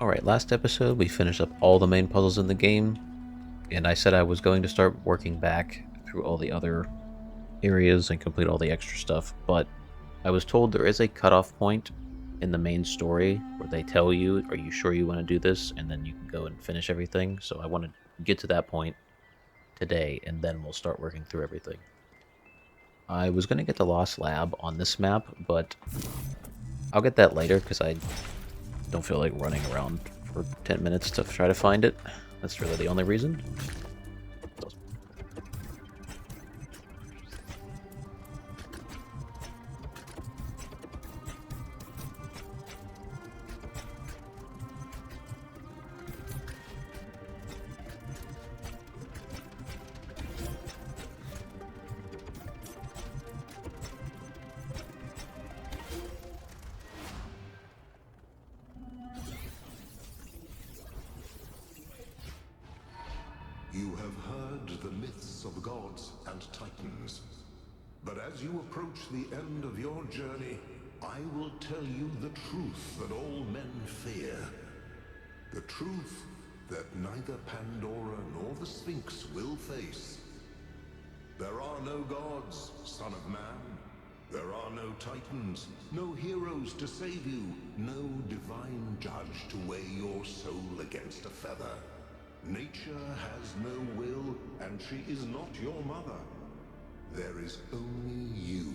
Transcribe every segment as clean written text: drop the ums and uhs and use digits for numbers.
Alright, last episode we finished up all the main puzzles in the game, and I said I was going to start working back through all the other areas and complete all the extra stuff, but I was told there is a cutoff point in the main story where they tell you, are you sure you want to do this? And then you can go and finish everything. So I want to get to that point today, and then we'll start working through everything. I was going to get the Lost Lab on this map, but I'll get that later because I don't feel like running around for 10 minutes to try to find it. That's really the only reason. You have heard the myths of gods and titans. But as you approach the end of your journey, I will tell you the truth that all men fear. The truth that neither Pandora nor the Sphinx will face. There are no gods, son of man. There are no titans, no heroes to save you, no divine judge to weigh your soul against a feather. Nature has no will, and she is not your mother. There is only you,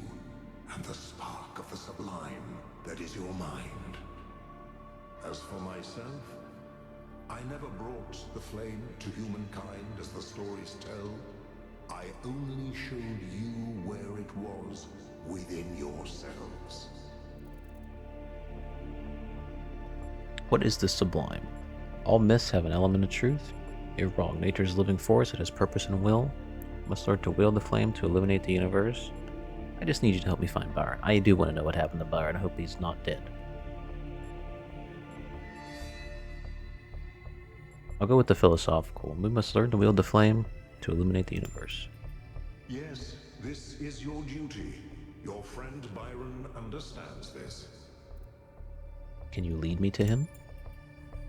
and the spark of the sublime that is your mind. As for myself, I never brought the flame to humankind as the stories tell. I only showed you where it was, within yourselves. What is the sublime? All myths have an element of truth. You're wrong. Nature's a living force. It has purpose and will. Must learn to wield the flame to illuminate the universe. I just need you to help me find Byron. I do want to know what happened to Byron. I hope he's not dead. I'll go with the philosophical. We must learn to wield the flame to illuminate the universe. Yes, this is your duty. Your friend Byron understands this. Can you lead me to him?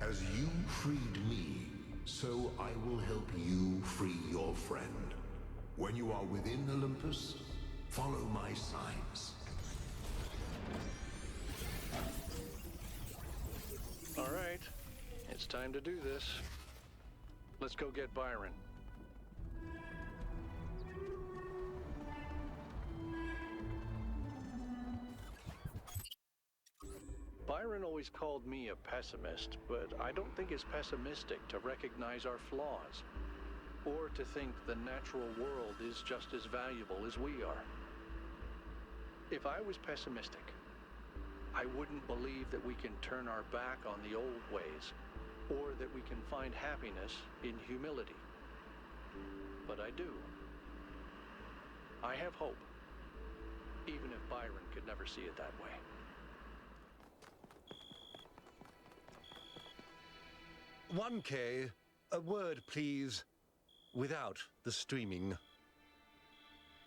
As you freed me, so I will help you free your friend. When you are within Olympus, follow my signs. All right, it's time to do this. Let's go get Byron. Byron always called me a pessimist, but I don't think it's pessimistic to recognize our flaws, or to think the natural world is just as valuable as we are. If I was pessimistic, I wouldn't believe that we can turn our back on the old ways, or that we can find happiness in humility. But I do. I have hope, even if Byron could never see it that way. 1K, a word please, without the streaming.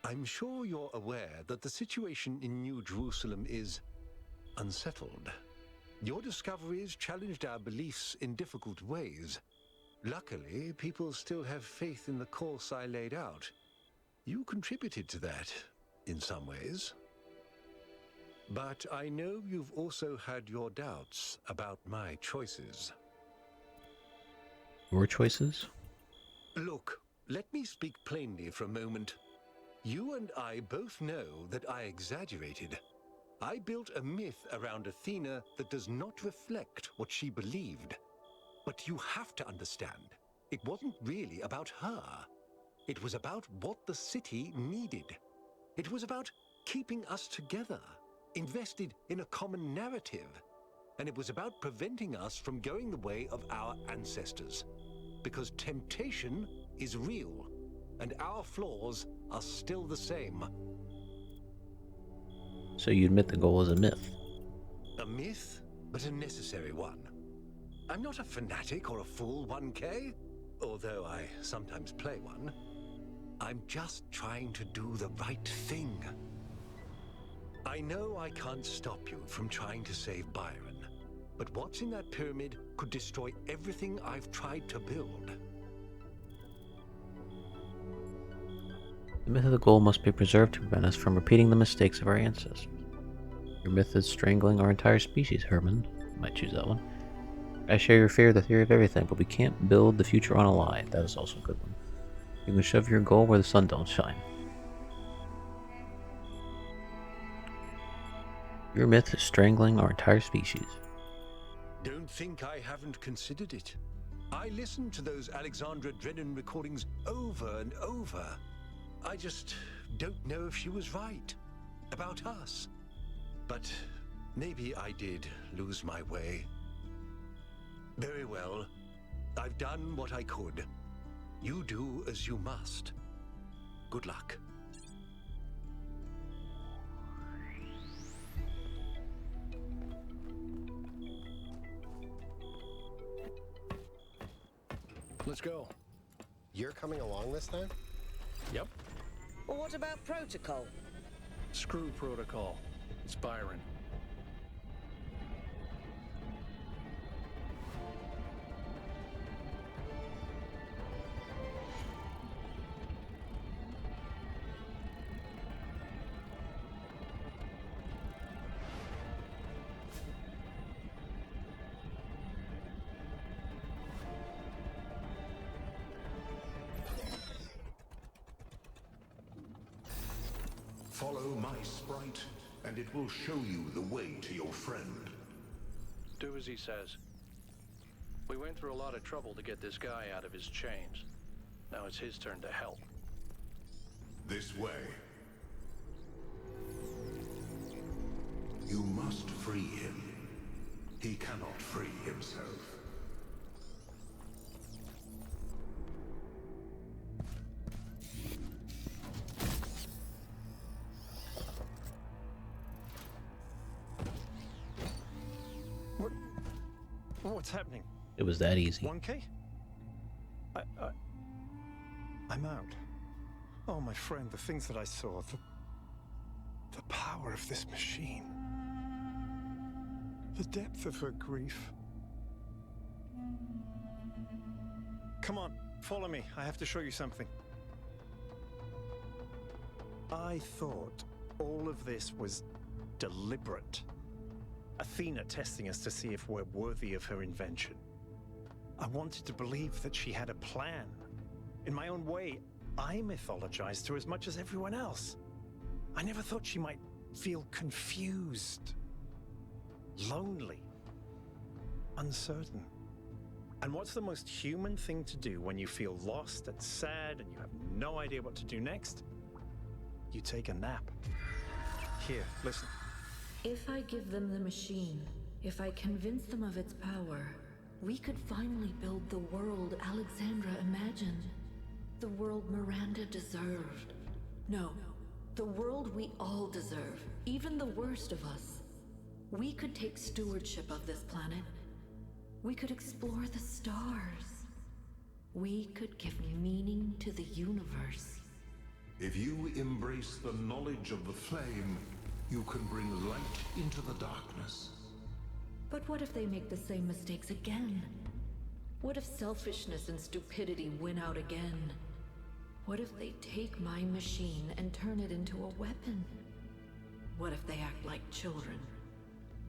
I'm sure you're aware that the situation in New Jerusalem is unsettled. Your discoveries challenged our beliefs in difficult ways. Luckily, people still have faith in the course I laid out. You contributed to that, in some ways. But I know you've also had your doubts about my choices. Your choices? Look, let me speak plainly for a moment. You and I both know that I exaggerated. I built a myth around Athena that does not reflect what she believed. But you have to understand, it wasn't really about her. It was about what the city needed. It was about keeping us together, invested in a common narrative. And it was about preventing us from going the way of our ancestors. Because temptation is real, and our flaws are still the same. So you admit the goal is a myth? A myth, but a necessary one. I'm not a fanatic or a fool, 1K, although I sometimes play one. I'm just trying to do the right thing. I know I can't stop you from trying to save Byron, but what's in that pyramid could destroy everything I've tried to build. The myth of the goal must be preserved to prevent us from repeating the mistakes of our ancestors. Your myth is strangling our entire species, Herman. You might choose that one. I share your fear of the theory of everything, but we can't build the future on a lie. That is also a good one. You can shove your goal where the sun don't shine. Your myth is strangling our entire species. Don't think I haven't considered it. I listened to those Alexandra Drennan recordings over and over. I just don't know if she was right about us. But maybe I did lose my way. Very well. I've done what I could. You do as you must. Good luck. Let's go. You're coming along this time? Yep. Well, what about protocol? Screw protocol. It's Byron. Follow my sprite, and it will show you the way to your friend. Do as he says. We went through a lot of trouble to get this guy out of his chains. Now it's his turn to help. This way. You must free him. He cannot free himself. What's happening? It was that easy. 1K? I'm out. Oh, my friend, the things that I saw, the power of this machine, the depth of her grief. Come on, follow me. I have to show you something. I thought all of this was deliberate. Athena testing us to see if we're worthy of her invention. I wanted to believe that she had a plan. In my own way, I mythologized her as much as everyone else. I never thought she might feel confused, lonely, uncertain. And what's the most human thing to do when you feel lost and sad and you have no idea what to do next? You take a nap. Here, listen. If I give them the machine, if I convince them of its power, we could finally build the world Alexandra imagined. The world Miranda deserved. No, the world we all deserve, even the worst of us. We could take stewardship of this planet. We could explore the stars. We could give meaning to the universe. If you embrace the knowledge of the flame, you can bring light into the darkness. But what if they make the same mistakes again? What if selfishness and stupidity win out again? What if they take my machine and turn it into a weapon? What if they act like children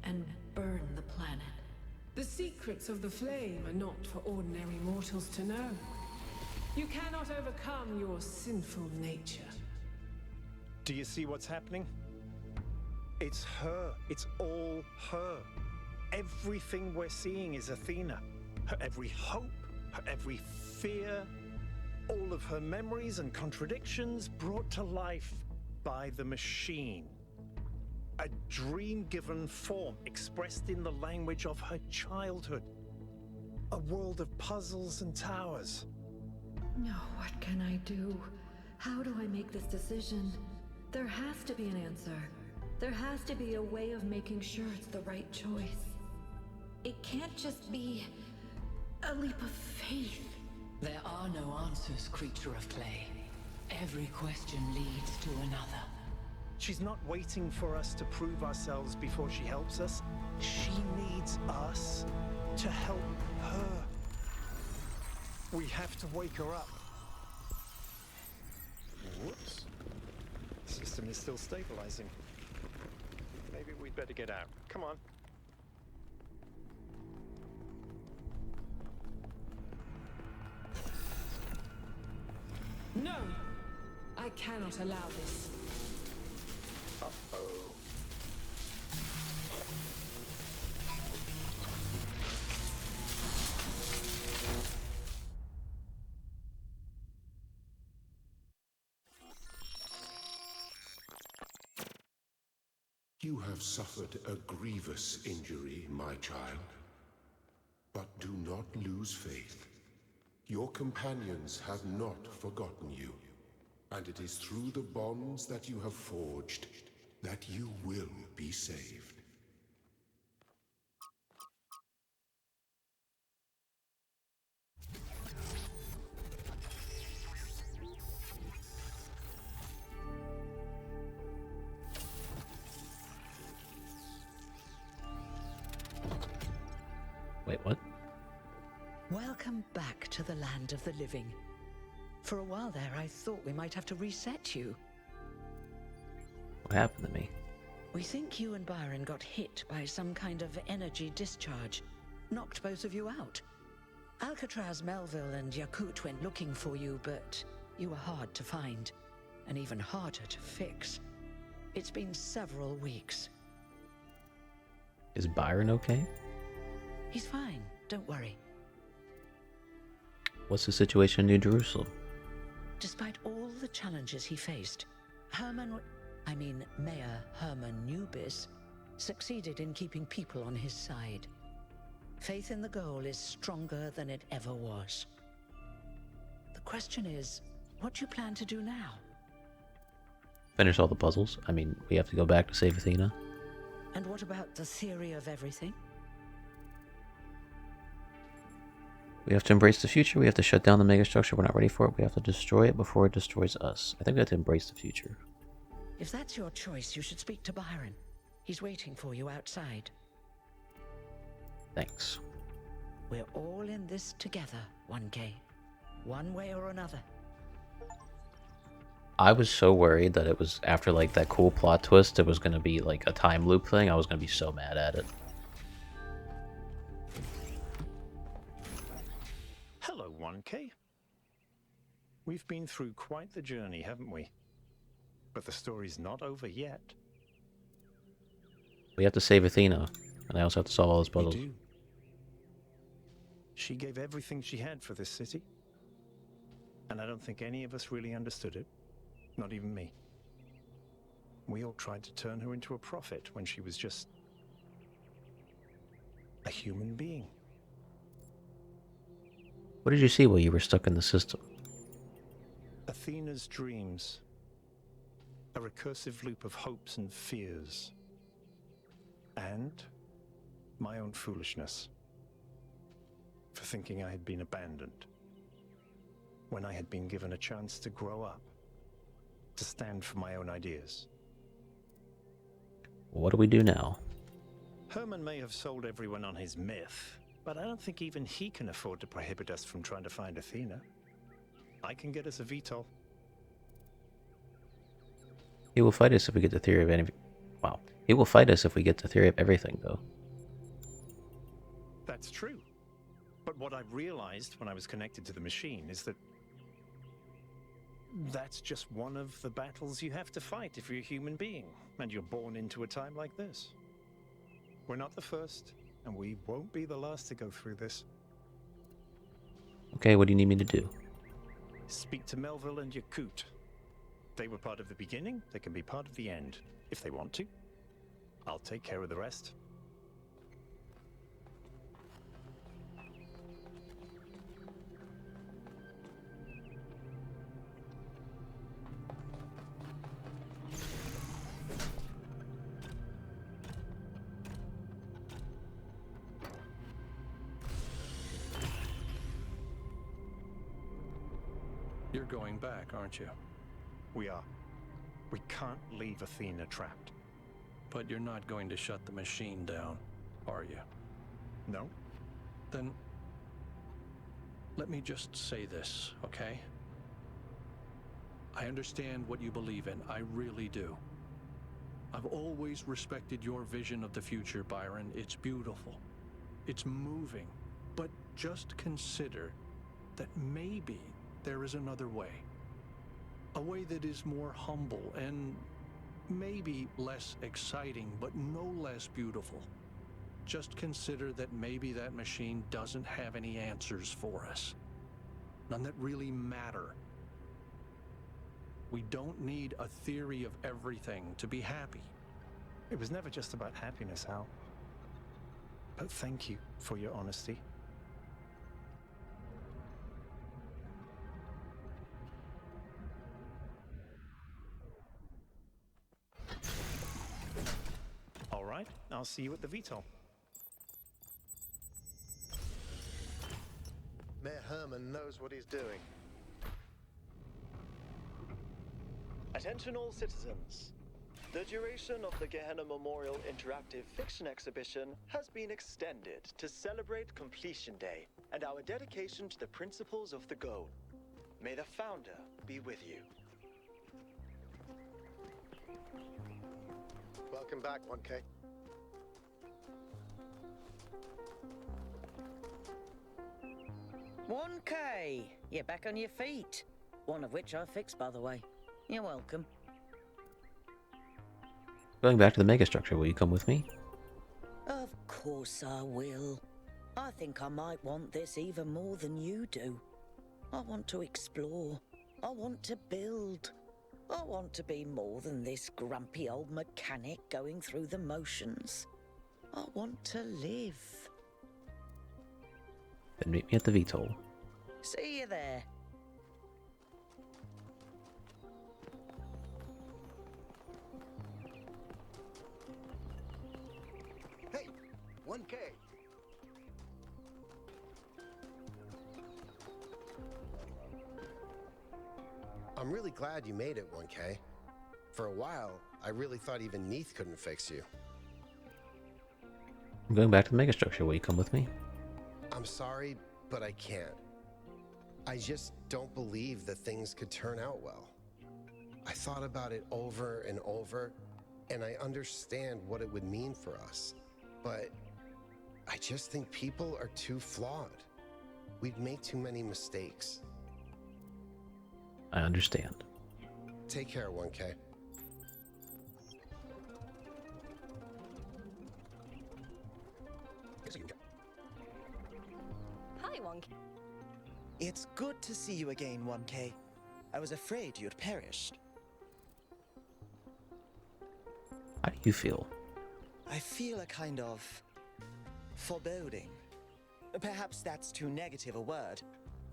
and burn the planet? The secrets of the flame are not for ordinary mortals to know. You cannot overcome your sinful nature. Do you see what's happening? It's her. It's all her. Everything we're seeing is Athena. Her every hope, her every fear, all of her memories and contradictions brought to life by the machine. A dream-given form expressed in the language of her childhood. A world of puzzles and towers. No, what can I do? How do I make this decision? There has to be an answer. There has to be a way of making sure it's the right choice. It can't just be a leap of faith. There are no answers, creature of clay. Every question leads to another. She's not waiting for us to prove ourselves before she helps us. She needs us to help her. We have to wake her up. Whoops. System is still stabilizing. Maybe we'd better get out. Come on. No! I cannot allow this. Uh-oh. You have suffered a grievous injury, my child. But do not lose faith. Your companions have not forgotten you. And it is through the bonds that you have forged that you will be saved. Wait, what? Welcome back to the land of the living. For a while there, I thought we might have to reset you. What happened to me? We think you and Byron got hit by some kind of energy discharge. Knocked both of you out. Alcatraz, Melville, and Yakut went looking for you, but you were hard to find. And even harder to fix. It's been several weeks. Is Byron okay? He's fine, don't worry. What's the situation in New Jerusalem? Despite all the challenges he faced, Mayor Herman Nubis succeeded in keeping people on his side. Faith in the goal is stronger than it ever was. The question is, what do you plan to do now? Finish all the puzzles. I mean, we have to go back to save Athena. And what about the theory of everything? We have to embrace the future. We have to shut down the megastructure. We're not ready for it. We have to destroy it before it destroys us. I think we have to embrace the future. If that's your choice, you should speak to Byron. He's waiting for you outside. Thanks. We're all in this together, 1K. One way or another. I was so worried that it was after like that cool plot twist, it was going to be like a time loop thing. I was going to be so mad at it. Hello, 1K. We've been through quite the journey, haven't we? But the story's not over yet. We have to save Athena, and I also have to solve all those puzzles. We do. She gave everything she had for this city. And I don't think any of us really understood it. Not even me. We all tried to turn her into a prophet when she was just a human being. What did you see while you were stuck in the system? Athena's dreams. A recursive loop of hopes and fears. And my own foolishness. For thinking I had been abandoned. When I had been given a chance to grow up. To stand for my own ideas. What do we do now? Herman may have sold everyone on his myth, but I don't think even he can afford to prohibit us from trying to find Athena. I can get us a VTOL. He will fight us if we get the theory of any... Wow. He will fight us if we get the theory of everything, though. That's true. But what I realized when I was connected to the machine is that that's just one of the battles you have to fight if you're a human being, and you're born into a time like this. We're not the first, and we won't be the last to go through this. Okay, what do you need me to do? Speak to Melville and Yakut. They were part of the beginning, they can be part of the end, if they want to. I'll take care of the rest. You're going back, aren't you? We are. We can't leave Athena trapped. But you're not going to shut the machine down, are you? No. Then let me just say this, okay? I understand what you believe in. I really do. I've always respected your vision of the future, Byron. It's beautiful. It's moving. But just consider that maybe there is another way. A way that is more humble and maybe less exciting, but no less beautiful. Just consider that maybe that machine doesn't have any answers for us. None that really matter. We don't need a theory of everything to be happy. It was never just about happiness, Hal. But thank you for your honesty. All right, I'll see you at the VTOL. Mayor Herman knows what he's doing. Attention all citizens. The duration of the Gehenna Memorial Interactive Fiction Exhibition has been extended to celebrate Completion Day and our dedication to the principles of the goal. May the founder be with you. Welcome back, 1K. "1K, you're back on your feet. One of which I fixed, by the way. You're welcome." Going back to the megastructure, will you come with me? Of course I will. I think I might want this even more than you do. I want to explore. I want to build. I want to be more than this grumpy old mechanic going through the motions. I want to live. Then meet me at the VTOL. See you there. Hey, 1K. I'm really glad you made it, 1K. For a while, I really thought even Neath couldn't fix you. I'm going back to the megastructure. Will you come with me? I'm sorry, but I can't. I just don't believe that things could turn out well. I thought about it over and over, and I understand what it would mean for us. But I just think people are too flawed. We'd make too many mistakes. I understand. Take care, 1K. Hi, 1K. It's good to see you again, 1K. I was afraid you'd perished. How do you feel? I feel a kind of foreboding. Perhaps that's too negative a word,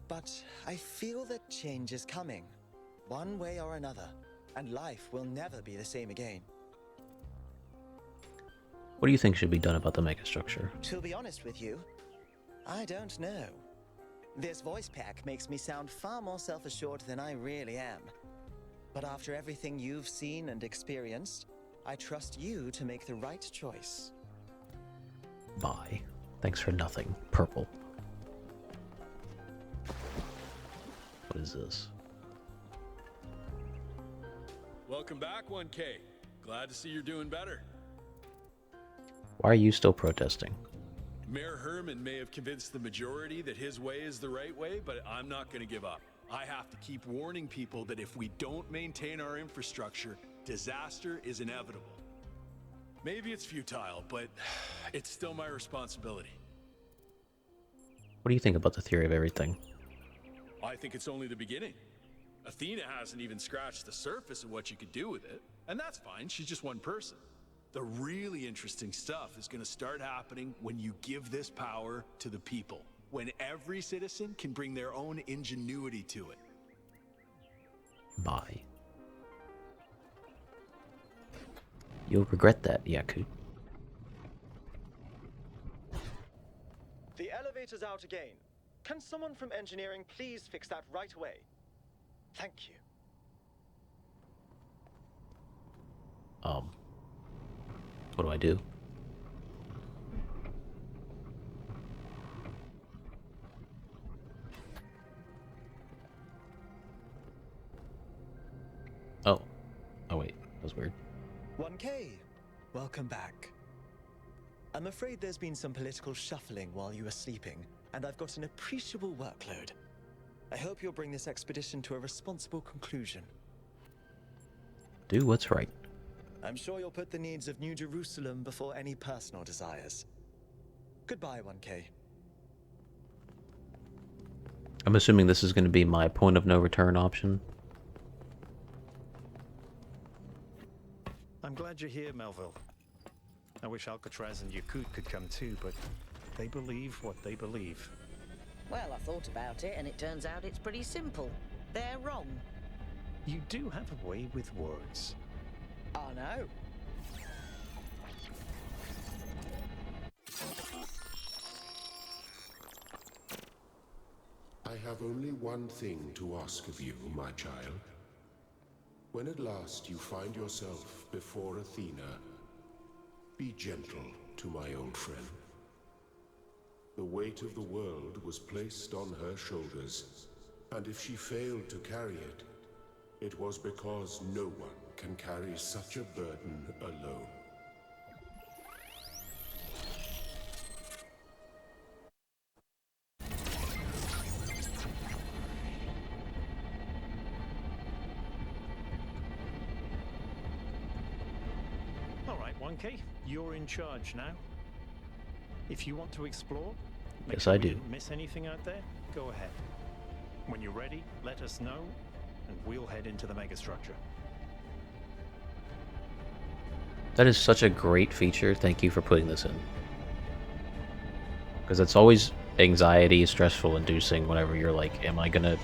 but I feel that change is coming, one way or another, and life will never be the same again. What do you think should be done about the megastructure? To be honest with you, I don't know. This voice pack makes me sound far more self-assured than I really am. But after everything you've seen and experienced, I trust you to make the right choice. Bye. Thanks for nothing. Purple. What is this? Welcome back, 1K. Glad to see you're doing better. Why are you still protesting? Mayor Herman may have convinced the majority that his way is the right way, but I'm not going to give up. I have to keep warning people that if we don't maintain our infrastructure, disaster is inevitable. Maybe it's futile, but it's still my responsibility. What do you think about the theory of everything? I think it's only the beginning. Athena hasn't even scratched the surface of what you could do with it, and that's fine, she's just one person. The really interesting stuff is going to start happening when you give this power to the people, when every citizen can bring their own ingenuity to it. Bye. You'll regret that, Yakut. The elevator's out again. Can someone from engineering please fix that right away? Thank you. What do I do? was weird. 1K, welcome back. I'm afraid there's been some political shuffling while you were sleeping, and I've got an appreciable workload. I hope you'll bring this expedition to a responsible conclusion. Do what's right. I'm sure you'll put the needs of New Jerusalem before any personal desires. Goodbye, 1K. I'm assuming this is going to be my point of no return option. I'm glad you're here, Melville. I wish Alcatraz and Yakut could come too, but they believe what they believe. Well, I thought about it, and it turns out it's pretty simple. They're wrong. You do have a way with words. I know. I have only one thing to ask of you, my child. When at last you find yourself before Athena, be gentle to my old friend. The weight of the world was placed on her shoulders, and if she failed to carry it, it was because no one can carry such a burden alone. All right, 1K, you're in charge now. If you want to explore, make Yes, sure I we do. didn't miss anything out there, go ahead. When you're ready, let us know, and we'll head into the megastructure. That is such a great feature. Thank you for putting this in. Because it's always anxiety, stressful inducing whenever you're like, am I gonna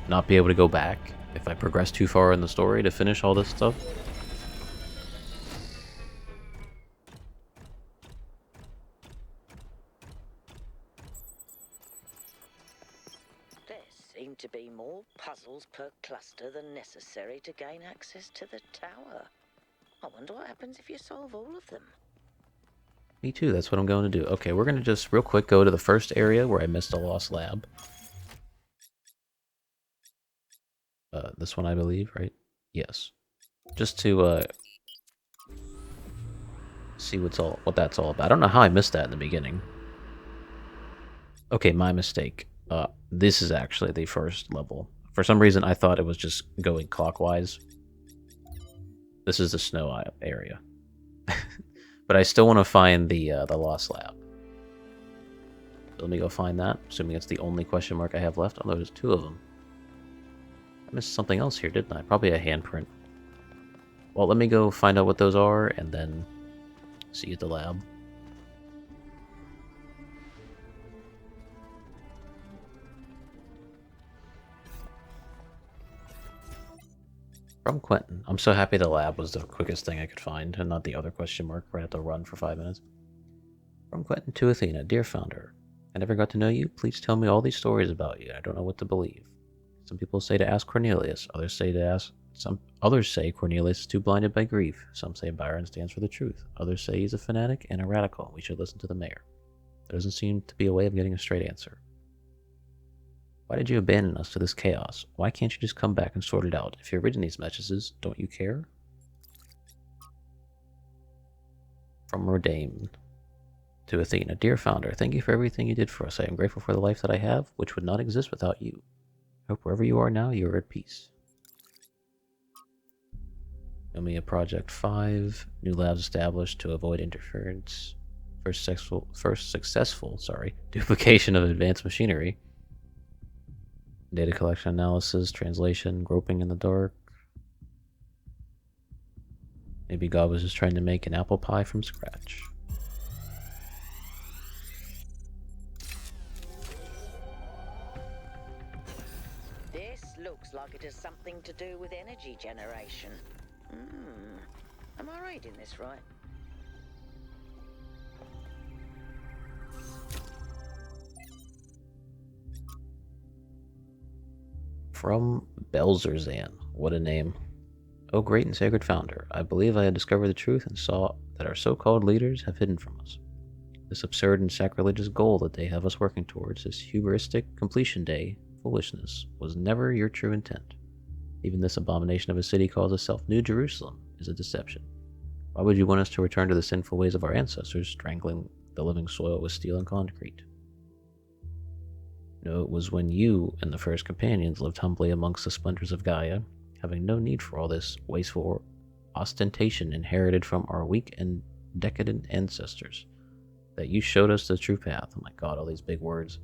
not be able to go back if I progress too far in the story to finish all this stuff? There seem to be more puzzles per cluster than necessary to gain access to the tower. I wonder what happens if you solve all of them. Me too, that's what I'm going to do. Okay, we're going to just real quick go to the first area where I missed a lost lab. This one, I believe, right? Yes. Just to see what that's all about. I don't know how I missed that in the beginning. Okay, my mistake. This is actually the first level. For some reason, I thought it was just going clockwise. This is the snow area. But I still want to find the lost lab. So let me go find that, assuming it's the only question mark I have left. Oh, there's two of them. I missed something else here, didn't I? Probably a handprint. Well, let me go find out what those are, and then see you at the lab. From Quentin. I'm so happy the lab was the quickest thing I could find, and not the other question mark where I had to run for 5 minutes. From Quentin to Athena. Dear Founder, I never got to know you. Please tell me all these stories about you. I don't know what to believe. Some people say to ask Cornelius. Others say Cornelius is too blinded by grief. Some say Byron stands for the truth. Others say he's a fanatic and a radical. We should listen to the mayor. There doesn't seem to be a way of getting a straight answer. Why did you abandon us to this chaos? Why can't you just come back and sort it out? If you're reading these messages, don't you care? From Rodame to Athena. Dear Founder, thank you for everything you did for us. I am grateful for the life that I have, which would not exist without you. I hope wherever you are now, you are at peace. Nomia Project 5. New labs established to avoid interference. First successful duplication of advanced machinery. Data collection analysis, translation, groping in the dark. Maybe God was just trying to make an apple pie from scratch. This looks like it has something to do with energy generation. Am I reading this right? From Belzerzan. What a name. Oh, great and sacred Founder, I believe I had discovered the truth and saw that our so-called leaders have hidden from us. This absurd and sacrilegious goal that they have us working towards, this hubristic completion day foolishness, was never your true intent. Even this abomination of a city calls itself New Jerusalem. is a deception. Why would you want us to return to the sinful ways of our ancestors, strangling the living soil with steel and concrete? No, it was when you and the first companions lived humbly amongst the splendors of Gaia, having no need for all this wasteful ostentation inherited from our weak and decadent ancestors, that you showed us the true path. Oh my god, all these big words.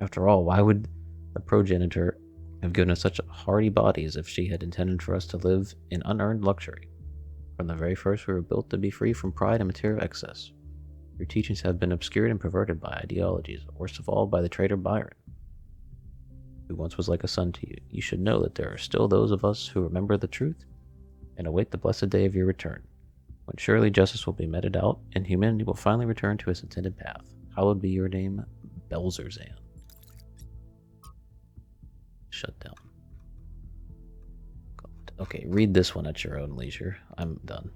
After all, why would the progenitor have given us such hardy bodies if she had intended for us to live in unearned luxury? From the very first, we were built to be free from pride and material excess. Your teachings have been obscured and perverted by ideologies, worst of all by the traitor Byron, who once was like a son to you. You should know that there are still those of us who remember the truth and await the blessed day of your return, when surely justice will be meted out and humanity will finally return to its intended path. Hallowed be your name, Belzerzan. Shut down. God. Okay, read this one at your own leisure. I'm done.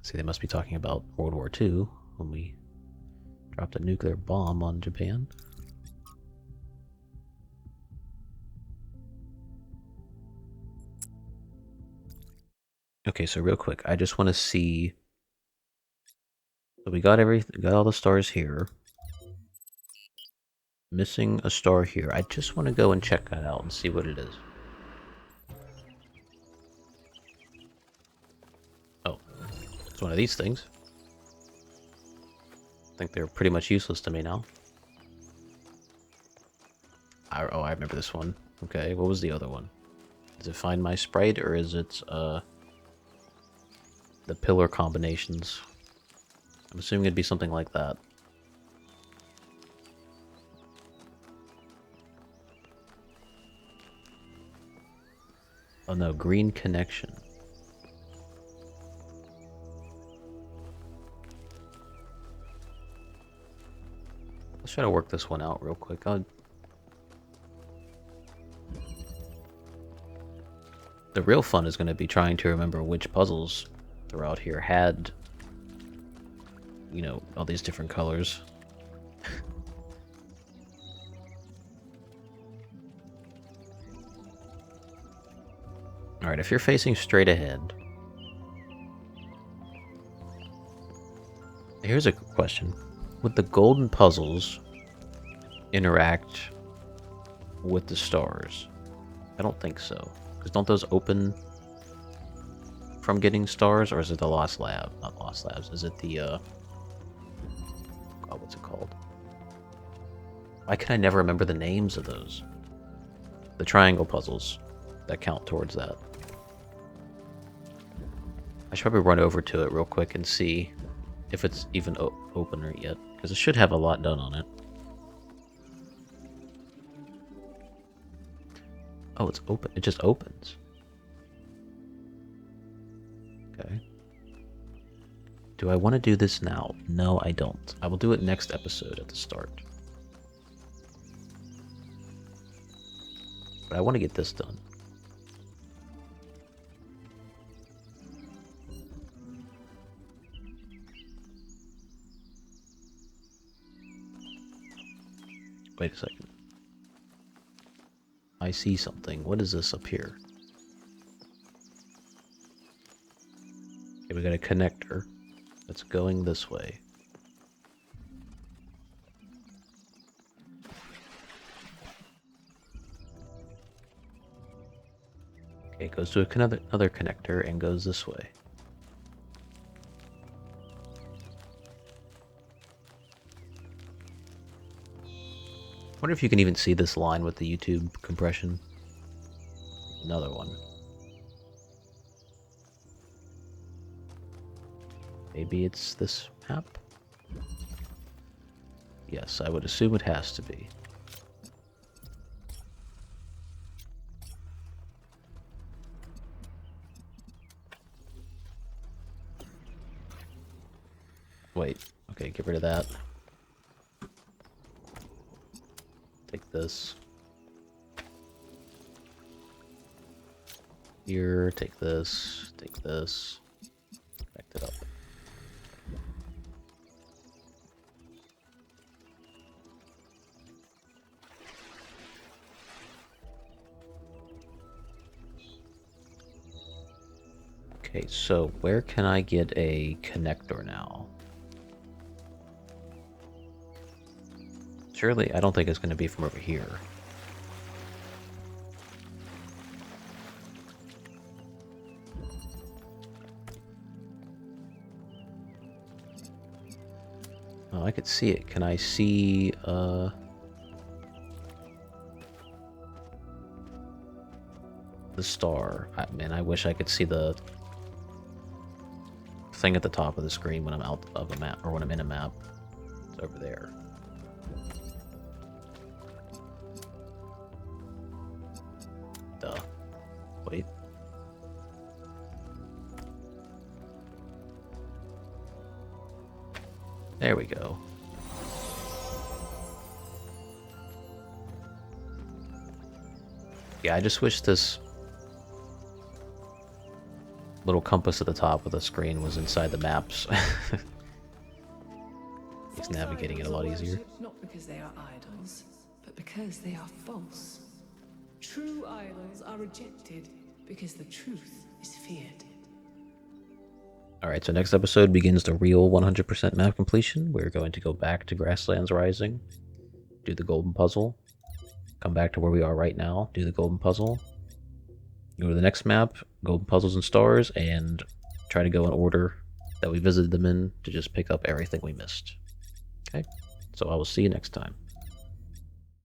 See, they must be talking about World War II when we dropped a nuclear bomb on Japan. Okay, so real quick, I just want to see. So we got everything, got all the stars here. Missing a star here. I just want to go and check that out and see what it is. Oh, it's one of these things. I think they're pretty much useless to me now. Oh, I remember this one. Okay, what was the other one? Is it Find My Sprite, or is it, the pillar combinations? I'm assuming it'd be something like that. Oh no, green connection. Let's try to work this one out real quick. The real fun is going to be trying to remember which puzzles throughout here had, you know, all these different colors. Alright, if you're facing straight ahead... Here's a question. Would the golden puzzles interact with the stars? I don't think so. Because don't those open from getting stars, or is it the Lost Lab? Not Lost Labs. Is it the, God, what's it called? Why can I never remember the names of those? The triangle puzzles that count towards that. I should probably run over to it real quick and see if it's even open or yet, because it should have a lot done on it. Oh, it's open. It just opens. Okay. Do I want to do this now? No, I don't. I will do it next episode at the start. But I want to get this done. Wait a second. I see something. What is this up here? Okay, we got a connector that's going this way. Okay, it goes to another connector and goes this way. I wonder if you can even see this line with the YouTube compression. Another one. Maybe it's this map? Yes, I would assume it has to be. Wait, okay, get rid of that. Take this. Here, take this, connect it up. Okay, so where can I get a connector now? Surely, I don't think it's going to be from over here. Oh, I could see it. Can I see, the star? Man, I wish I could see the thing at the top of the screen when I'm out of a map, or when I'm in a map. It's over there. Duh. Wait. There we go. Yeah, I just wish this little compass at the top of the screen was inside the maps. Makes navigating it a lot easier. Not because they are idols, but because they are false. True idols are rejected because the truth is feared. Alright, so next episode begins the real 100% map completion. We're going to go back to Grasslands Rising, do the golden puzzle, come back to where we are right now, do the golden puzzle, go to the next map, golden puzzles and stars, and try to go in order that we visited them in to just pick up everything we missed. Okay, so I will see you next time.